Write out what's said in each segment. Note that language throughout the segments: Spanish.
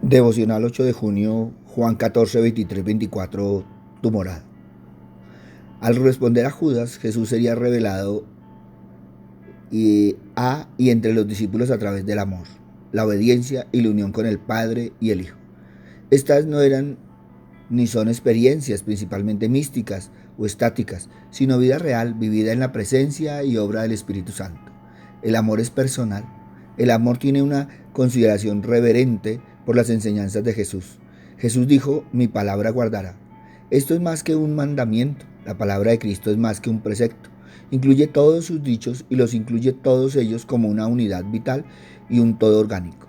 Devocional 8 de junio, Juan 14, 23, 24, tu morada. Al responder a Judas, Jesús sería revelado y entre los discípulos a través del amor, la obediencia y la unión con el Padre y el Hijo. Estas no eran ni son experiencias principalmente místicas o estáticas, sino vida real vivida en la presencia y obra del Espíritu Santo. El amor es personal. El amor tiene una consideración reverente por las enseñanzas de Jesús. Jesús dijo, mi palabra guardará. Esto es más que un mandamiento. La palabra de Cristo es más que un precepto. Incluye todos sus dichos y los incluye todos ellos como una unidad vital y un todo orgánico.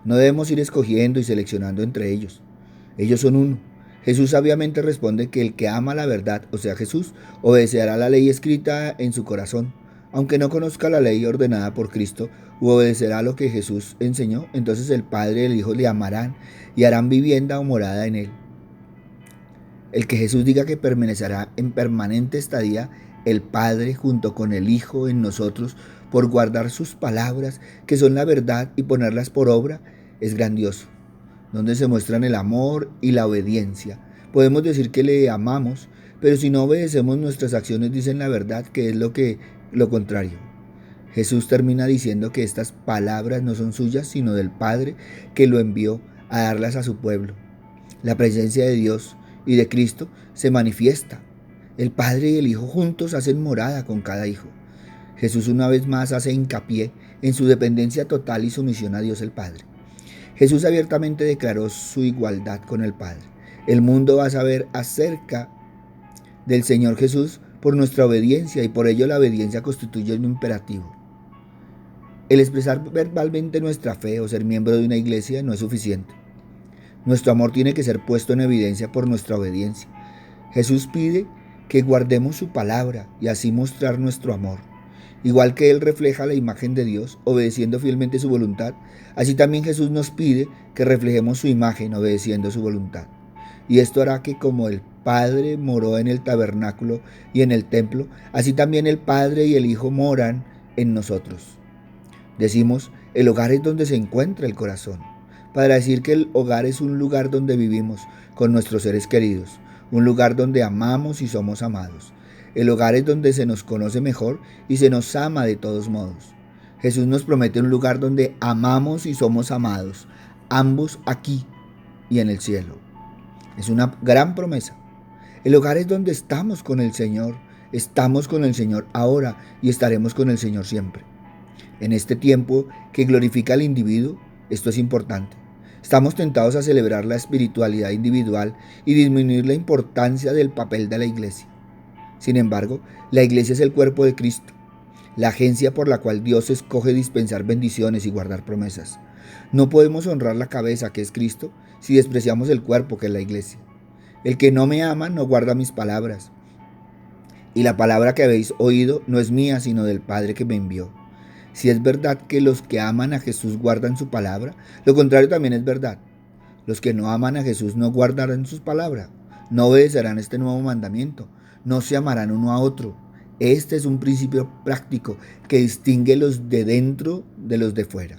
No debemos ir escogiendo y seleccionando entre ellos. Ellos son uno. Jesús sabiamente responde que el que ama la verdad, o sea Jesús, obedecerá la ley escrita en su corazón. Aunque no conozca la ley ordenada por Cristo, u obedecerá lo que Jesús enseñó, entonces el Padre y el Hijo le amarán y harán vivienda o morada en él. El que Jesús diga que permanecerá en permanente estadía, el Padre junto con el Hijo en nosotros, por guardar sus palabras, que son la verdad, y ponerlas por obra, es grandioso, donde se muestran el amor y la obediencia. Podemos decir que le amamos, pero si no obedecemos, nuestras acciones dicen la verdad, que es lo contrario. Jesús termina diciendo que estas palabras no son suyas, sino del Padre que lo envió a darlas a su pueblo. La presencia de Dios y de Cristo se manifiesta. El Padre y el Hijo juntos hacen morada con cada hijo. Jesús una vez más hace hincapié en su dependencia total y sumisión a Dios el Padre. Jesús abiertamente declaró su igualdad con el Padre. El mundo va a saber acerca del Señor Jesús por nuestra obediencia, y por ello la obediencia constituye un imperativo. El expresar verbalmente nuestra fe o ser miembro de una iglesia no es suficiente. Nuestro amor tiene que ser puesto en evidencia por nuestra obediencia. Jesús pide que guardemos su palabra y así mostrar nuestro amor. Igual que Él refleja la imagen de Dios, obedeciendo fielmente su voluntad, así también Jesús nos pide que reflejemos su imagen, obedeciendo su voluntad. Y esto hará que, como el Padre moró en el tabernáculo y en el templo, así también el Padre y el Hijo moran en nosotros. Decimos, el hogar es donde se encuentra el corazón, para decir que el hogar es un lugar donde vivimos con nuestros seres queridos, un lugar donde amamos y somos amados. El hogar es donde se nos conoce mejor y se nos ama de todos modos. Jesús nos promete un lugar donde amamos y somos amados, ambos aquí y en el cielo. Es una gran promesa. El hogar es donde estamos con el Señor ahora y estaremos con el Señor siempre. En este tiempo que glorifica al individuo, esto es importante. Estamos tentados a celebrar la espiritualidad individual y disminuir la importancia del papel de la iglesia. Sin embargo, la iglesia es el cuerpo de Cristo, la agencia por la cual Dios escoge dispensar bendiciones y guardar promesas. No podemos honrar la cabeza, que es Cristo, si despreciamos el cuerpo, que es la iglesia. El que no me ama no guarda mis palabras. Y la palabra que habéis oído no es mía, sino del Padre que me envió. Si es verdad que los que aman a Jesús guardan su palabra, lo contrario también es verdad. Los que no aman a Jesús no guardarán sus palabras, no obedecerán este nuevo mandamiento, no se amarán uno a otro. Este es un principio práctico que distingue los de dentro de los de fuera.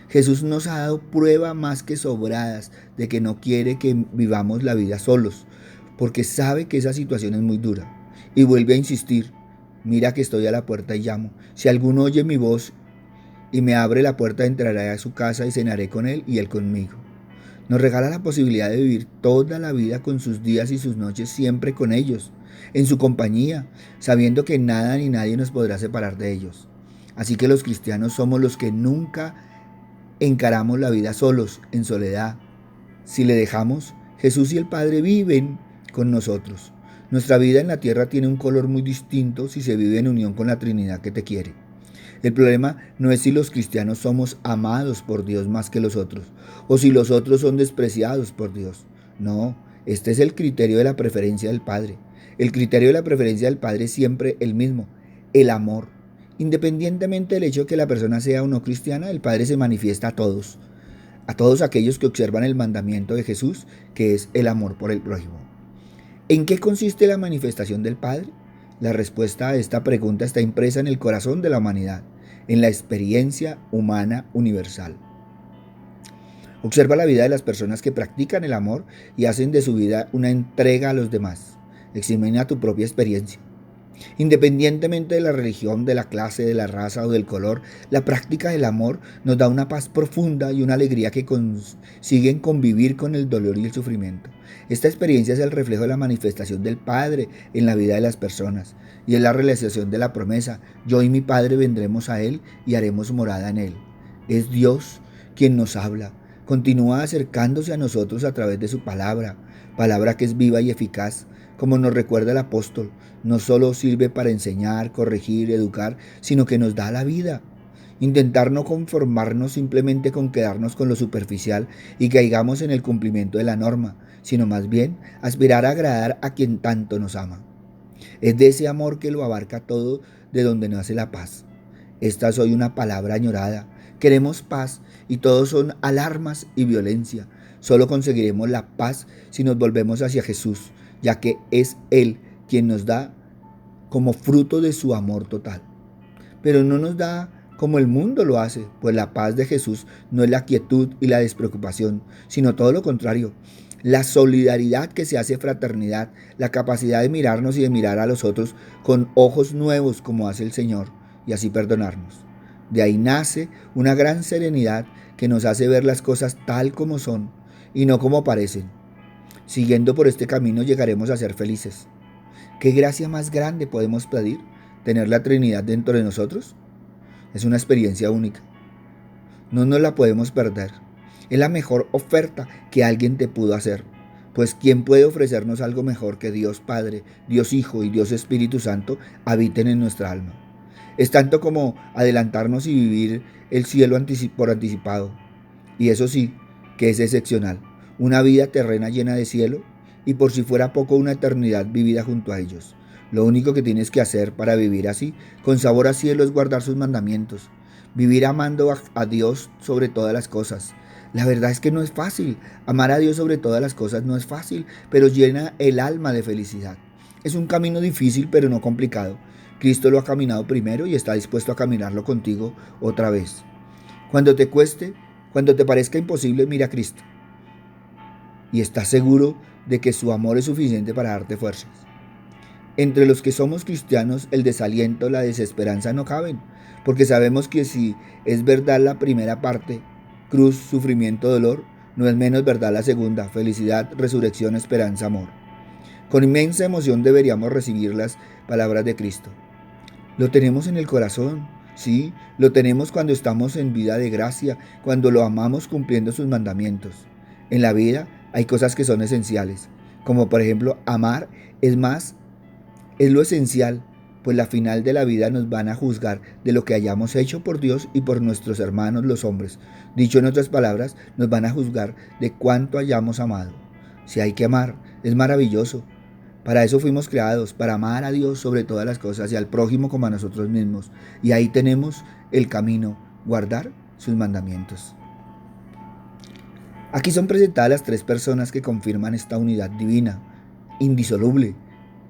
Jesús nos ha dado prueba más que sobradas de que no quiere que vivamos la vida solos, porque sabe que esa situación es muy dura. Y vuelve a insistir, mira que estoy a la puerta y llamo. Si alguno oye mi voz y me abre la puerta, entraré a su casa y cenaré con él y él conmigo. Nos regala la posibilidad de vivir toda la vida con sus días y sus noches siempre con ellos, en su compañía, sabiendo que nada ni nadie nos podrá separar de ellos. Así que los cristianos somos los que nunca encaramos la vida solos, en soledad. Si le dejamos, Jesús y el Padre viven con nosotros. Nuestra vida en la tierra tiene un color muy distinto si se vive en unión con la Trinidad que te quiere. El problema no es si los cristianos somos amados por Dios más que los otros, o si los otros son despreciados por Dios. No, este es el criterio de la preferencia del Padre. El criterio de la preferencia del Padre es siempre el mismo, el amor. Independientemente del hecho de que la persona sea o no cristiana, el Padre se manifiesta a todos aquellos que observan el mandamiento de Jesús, que es el amor por el prójimo. ¿En qué consiste la manifestación del Padre? La respuesta a esta pregunta está impresa en el corazón de la humanidad, en la experiencia humana universal. Observa la vida de las personas que practican el amor y hacen de su vida una entrega a los demás. Examina tu propia experiencia. Independientemente de la religión, de la clase, de la raza o del color, la práctica del amor nos da una paz profunda y una alegría que consiguen convivir con el dolor y el sufrimiento. Esta experiencia es el reflejo de la manifestación del Padre en la vida de las personas y es la realización de la promesa: yo y mi Padre vendremos a Él y haremos morada en Él. Es Dios quien nos habla. Continúa acercándose a nosotros a través de su palabra, palabra que es viva y eficaz. Como nos recuerda el apóstol, no solo sirve para enseñar, corregir, educar, sino que nos da la vida. Intentar no conformarnos simplemente con quedarnos con lo superficial y caigamos en el cumplimiento de la norma, sino más bien aspirar a agradar a quien tanto nos ama. Es de ese amor que lo abarca todo, de donde nace la paz. Esta es hoy una palabra añorada. Queremos paz y todos son alarmas y violencia. Solo conseguiremos la paz si nos volvemos hacia Jesús, ya que es Él quien nos da como fruto de su amor total. Pero no nos da como el mundo lo hace, pues la paz de Jesús no es la quietud y la despreocupación, sino todo lo contrario. La solidaridad que se hace fraternidad, la capacidad de mirarnos y de mirar a los otros con ojos nuevos como hace el Señor y así perdonarnos. De ahí nace una gran serenidad que nos hace ver las cosas tal como son y no como parecen. Siguiendo por este camino llegaremos a ser felices. ¿Qué gracia más grande podemos pedir? ¿Tener la Trinidad dentro de nosotros? Es una experiencia única. No nos la podemos perder. Es la mejor oferta que alguien te pudo hacer. Pues ¿quién puede ofrecernos algo mejor que Dios Padre, Dios Hijo y Dios Espíritu Santo habiten en nuestra alma? Es tanto como adelantarnos y vivir el cielo por anticipado. Y eso sí, que es excepcional. Una vida terrena llena de cielo y por si fuera poco una eternidad vivida junto a ellos. Lo único que tienes que hacer para vivir así, con sabor a cielo, es guardar sus mandamientos. Vivir amando a Dios sobre todas las cosas. La verdad es que no es fácil. Amar a Dios sobre todas las cosas no es fácil, pero llena el alma de felicidad. Es un camino difícil, pero no complicado. Cristo lo ha caminado primero y está dispuesto a caminarlo contigo otra vez. Cuando te cueste, cuando te parezca imposible, mira a Cristo y estás seguro de que su amor es suficiente para darte fuerzas. Entre los que somos cristianos, el desaliento, la desesperanza no caben, porque sabemos que si es verdad la primera parte, cruz, sufrimiento, dolor, no es menos verdad la segunda, felicidad, resurrección, esperanza, amor. Con inmensa emoción deberíamos recibir las palabras de Cristo. Lo tenemos en el corazón, sí, lo tenemos cuando estamos en vida de gracia, cuando lo amamos cumpliendo sus mandamientos. En la vida hay cosas que son esenciales, como por ejemplo amar es lo esencial, pues la final de la vida nos van a juzgar de lo que hayamos hecho por Dios y por nuestros hermanos los hombres. Dicho en otras palabras, nos van a juzgar de cuánto hayamos amado. Si hay que amar, es maravilloso. Para eso fuimos creados, para amar a Dios sobre todas las cosas y al prójimo como a nosotros mismos. Y ahí tenemos el camino, guardar sus mandamientos. Aquí son presentadas las tres personas que confirman esta unidad divina, indisoluble,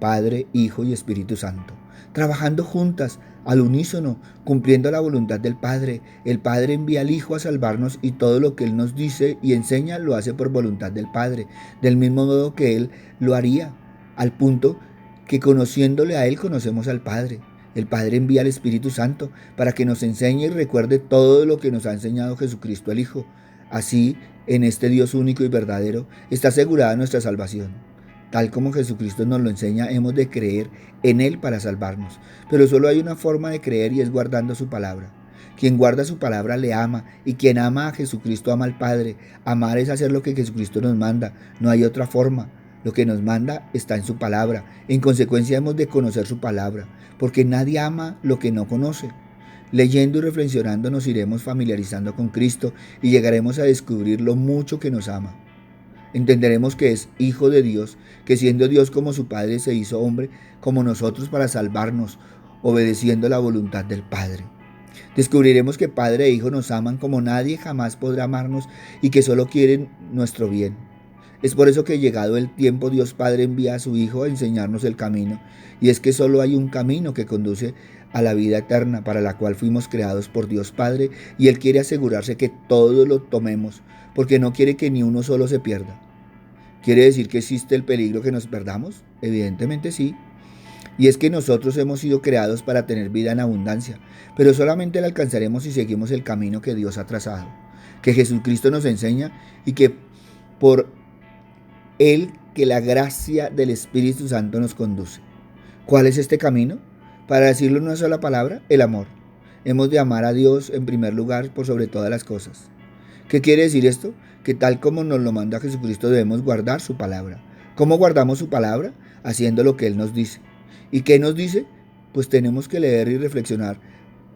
Padre, Hijo y Espíritu Santo, trabajando juntas, al unísono, cumpliendo la voluntad del Padre. El Padre envía al Hijo a salvarnos y todo lo que Él nos dice y enseña lo hace por voluntad del Padre, del mismo modo que Él lo haría, al punto que conociéndole a Él conocemos al Padre. El Padre envía al Espíritu Santo para que nos enseñe y recuerde todo lo que nos ha enseñado Jesucristo el Hijo. Así, en este Dios único y verdadero, está asegurada nuestra salvación. Tal como Jesucristo nos lo enseña, hemos de creer en Él para salvarnos. Pero solo hay una forma de creer y es guardando su palabra. Quien guarda su palabra le ama y quien ama a Jesucristo ama al Padre. Amar es hacer lo que Jesucristo nos manda. No hay otra forma. Lo que nos manda está en su palabra. En consecuencia hemos de conocer su palabra, porque nadie ama lo que no conoce. Leyendo y reflexionando nos iremos familiarizando con Cristo y llegaremos a descubrir lo mucho que nos ama. Entenderemos que es Hijo de Dios, que siendo Dios como su Padre se hizo hombre como nosotros para salvarnos, obedeciendo la voluntad del Padre. Descubriremos que Padre e Hijo nos aman como nadie jamás podrá amarnos y que solo quieren nuestro bien. Es por eso que llegado el tiempo Dios Padre envía a su Hijo a enseñarnos el camino, y es que solo hay un camino que conduce a la vida eterna para la cual fuimos creados por Dios Padre y Él quiere asegurarse que todo lo tomemos, porque no quiere que ni uno solo se pierda. ¿Quiere decir que existe el peligro que nos perdamos? Evidentemente sí. Y es que nosotros hemos sido creados para tener vida en abundancia, pero solamente la alcanzaremos si seguimos el camino que Dios ha trazado, que Jesucristo nos enseña y que por Él que la gracia del Espíritu Santo nos conduce. ¿Cuál es este camino? Para decirlo en una sola palabra, el amor. Hemos de amar a Dios en primer lugar por sobre todas las cosas. ¿Qué quiere decir esto? Que tal como nos lo manda Jesucristo debemos guardar su palabra. ¿Cómo guardamos su palabra? Haciendo lo que Él nos dice. ¿Y qué nos dice? Pues tenemos que leer y reflexionar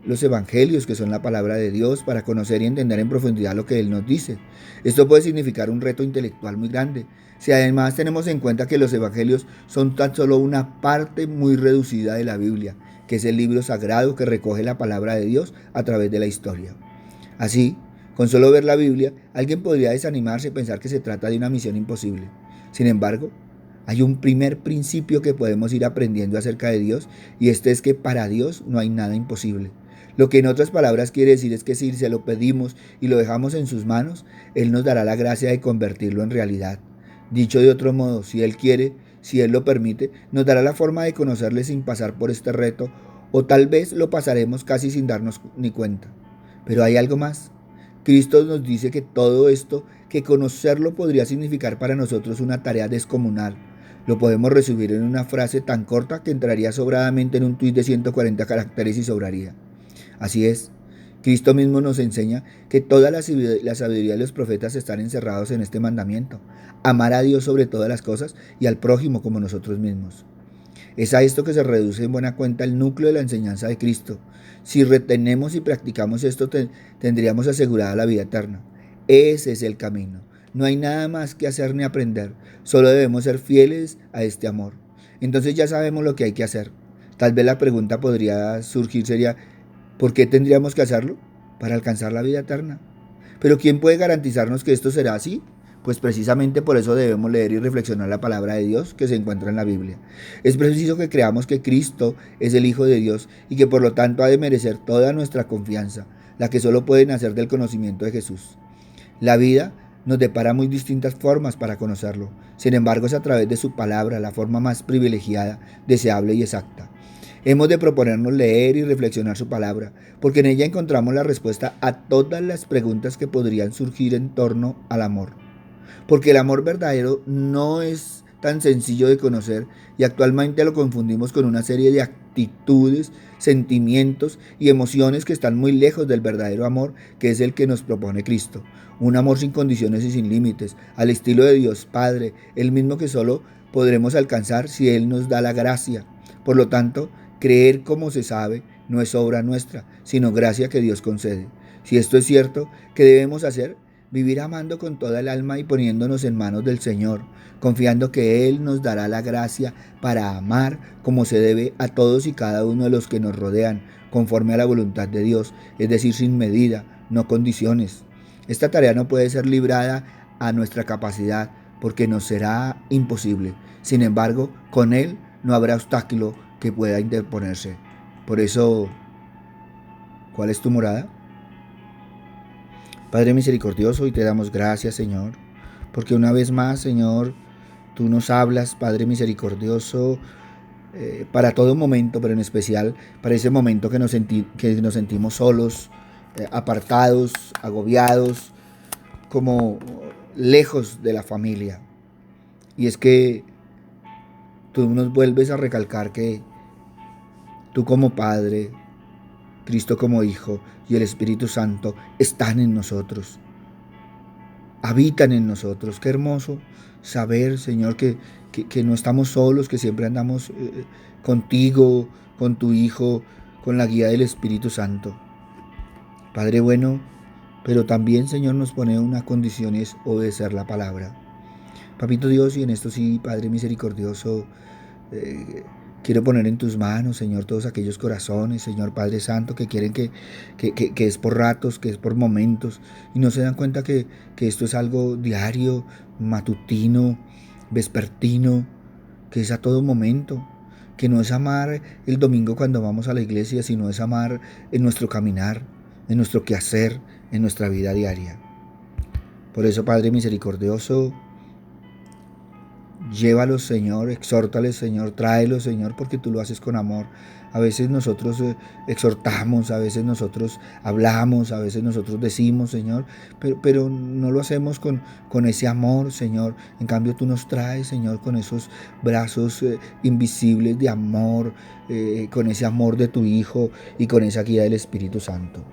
los evangelios, que son la palabra de Dios, para conocer y entender en profundidad lo que Él nos dice. Esto puede significar un reto intelectual muy grande, si además tenemos en cuenta que los evangelios son tan solo una parte muy reducida de la Biblia, que es el libro sagrado que recoge la palabra de Dios a través de la historia. Así, con solo ver la Biblia, alguien podría desanimarse y pensar que se trata de una misión imposible. Sin embargo, hay un primer principio que podemos ir aprendiendo acerca de Dios, y este es que para Dios no hay nada imposible. Lo que en otras palabras quiere decir es que si se lo pedimos y lo dejamos en sus manos, Él nos dará la gracia de convertirlo en realidad. Dicho de otro modo, si Él quiere, si Él lo permite, nos dará la forma de conocerle sin pasar por este reto, o tal vez lo pasaremos casi sin darnos ni cuenta. Pero hay algo más. Cristo nos dice que todo esto, que conocerlo podría significar para nosotros una tarea descomunal. Lo podemos resumir en una frase tan corta que entraría sobradamente en un tuit de 140 caracteres y sobraría. Así es, Cristo mismo nos enseña que toda la sabiduría de los profetas están encerrados en este mandamiento: amar a Dios sobre todas las cosas y al prójimo como nosotros mismos. Es a esto que se reduce en buena cuenta el núcleo de la enseñanza de Cristo. Si retenemos y practicamos esto, tendríamos asegurada la vida eterna. Ese es el camino. No hay nada más que hacer ni aprender. Solo debemos ser fieles a este amor. Entonces ya sabemos lo que hay que hacer. Tal vez la pregunta podría surgir sería: ¿por qué tendríamos que hacerlo? Para alcanzar la vida eterna. Pero ¿quién puede garantizarnos que esto será así? Pues precisamente por eso debemos leer y reflexionar la palabra de Dios que se encuentra en la Biblia. Es preciso que creamos que Cristo es el Hijo de Dios y que por lo tanto ha de merecer toda nuestra confianza, la que solo puede nacer del conocimiento de Jesús. La vida nos depara muy distintas formas para conocerlo. Sin embargo, es a través de su palabra la forma más privilegiada, deseable y exacta. Hemos de proponernos leer y reflexionar su palabra, porque en ella encontramos la respuesta a todas las preguntas que podrían surgir en torno al amor. Porque el amor verdadero no es tan sencillo de conocer y actualmente lo confundimos con una serie de actitudes, sentimientos y emociones que están muy lejos del verdadero amor, que es el que nos propone Cristo. Un amor sin condiciones y sin límites, al estilo de Dios Padre, el mismo que solo podremos alcanzar si Él nos da la gracia. Por lo tanto, creer, como se sabe, no es obra nuestra, sino gracia que Dios concede. Si esto es cierto, ¿qué debemos hacer? Vivir amando con toda el alma y poniéndonos en manos del Señor, confiando que Él nos dará la gracia para amar como se debe a todos y cada uno de los que nos rodean, conforme a la voluntad de Dios, es decir, sin medida, no condiciones. Esta tarea no puede ser librada a nuestra capacidad, porque nos será imposible. Sin embargo, con Él no habrá obstáculo que pueda interponerse. Por eso, ¿cuál es tu morada? Padre misericordioso, y te damos gracias, Señor, porque una vez más, Señor, tú nos hablas, Padre misericordioso, para todo momento, pero en especial para ese momento que nos sentimos solos, apartados, agobiados, como lejos de la familia. Y es que tú nos vuelves a recalcar que tú como Padre, Cristo como Hijo y el Espíritu Santo están en nosotros, habitan en nosotros. Qué hermoso saber, Señor, que no estamos solos, que siempre andamos contigo, con tu Hijo, con la guía del Espíritu Santo. Padre bueno, pero también, Señor, nos pone una condición, y es obedecer la palabra. Papito Dios, y en esto sí, Padre misericordioso, quiero poner en tus manos, Señor, todos aquellos corazones, Señor Padre Santo, que quieren que es por ratos, que es por momentos, y no se dan cuenta que esto es algo diario, matutino, vespertino, que es a todo momento, que no es amar el domingo cuando vamos a la iglesia, sino es amar en nuestro caminar, en nuestro quehacer, en nuestra vida diaria. Por eso, Padre misericordioso, llévalos, Señor, exhórtales, Señor, tráelos, Señor, porque tú lo haces con amor. A veces nosotros exhortamos, a veces nosotros hablamos, a veces nosotros decimos, Señor, pero no lo hacemos con ese amor, Señor. En cambio, tú nos traes, Señor, con esos brazos invisibles de amor, con ese amor de tu Hijo y con esa guía del Espíritu Santo.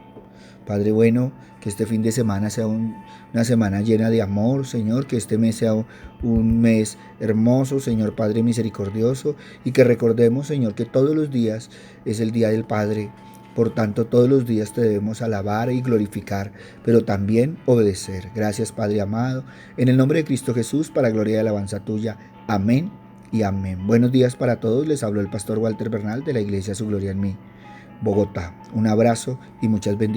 Padre bueno, que este fin de semana sea una semana llena de amor, Señor, que este mes sea un mes hermoso, Señor Padre misericordioso, y que recordemos, Señor, que todos los días es el Día del Padre. Por tanto, todos los días te debemos alabar y glorificar, pero también obedecer. Gracias, Padre amado. En el nombre de Cristo Jesús, para gloria y alabanza tuya. Amén y amén. Buenos días para todos. Les habló el pastor Walter Bernal de la Iglesia Su Gloria en Mí, Bogotá. Un abrazo y muchas bendiciones.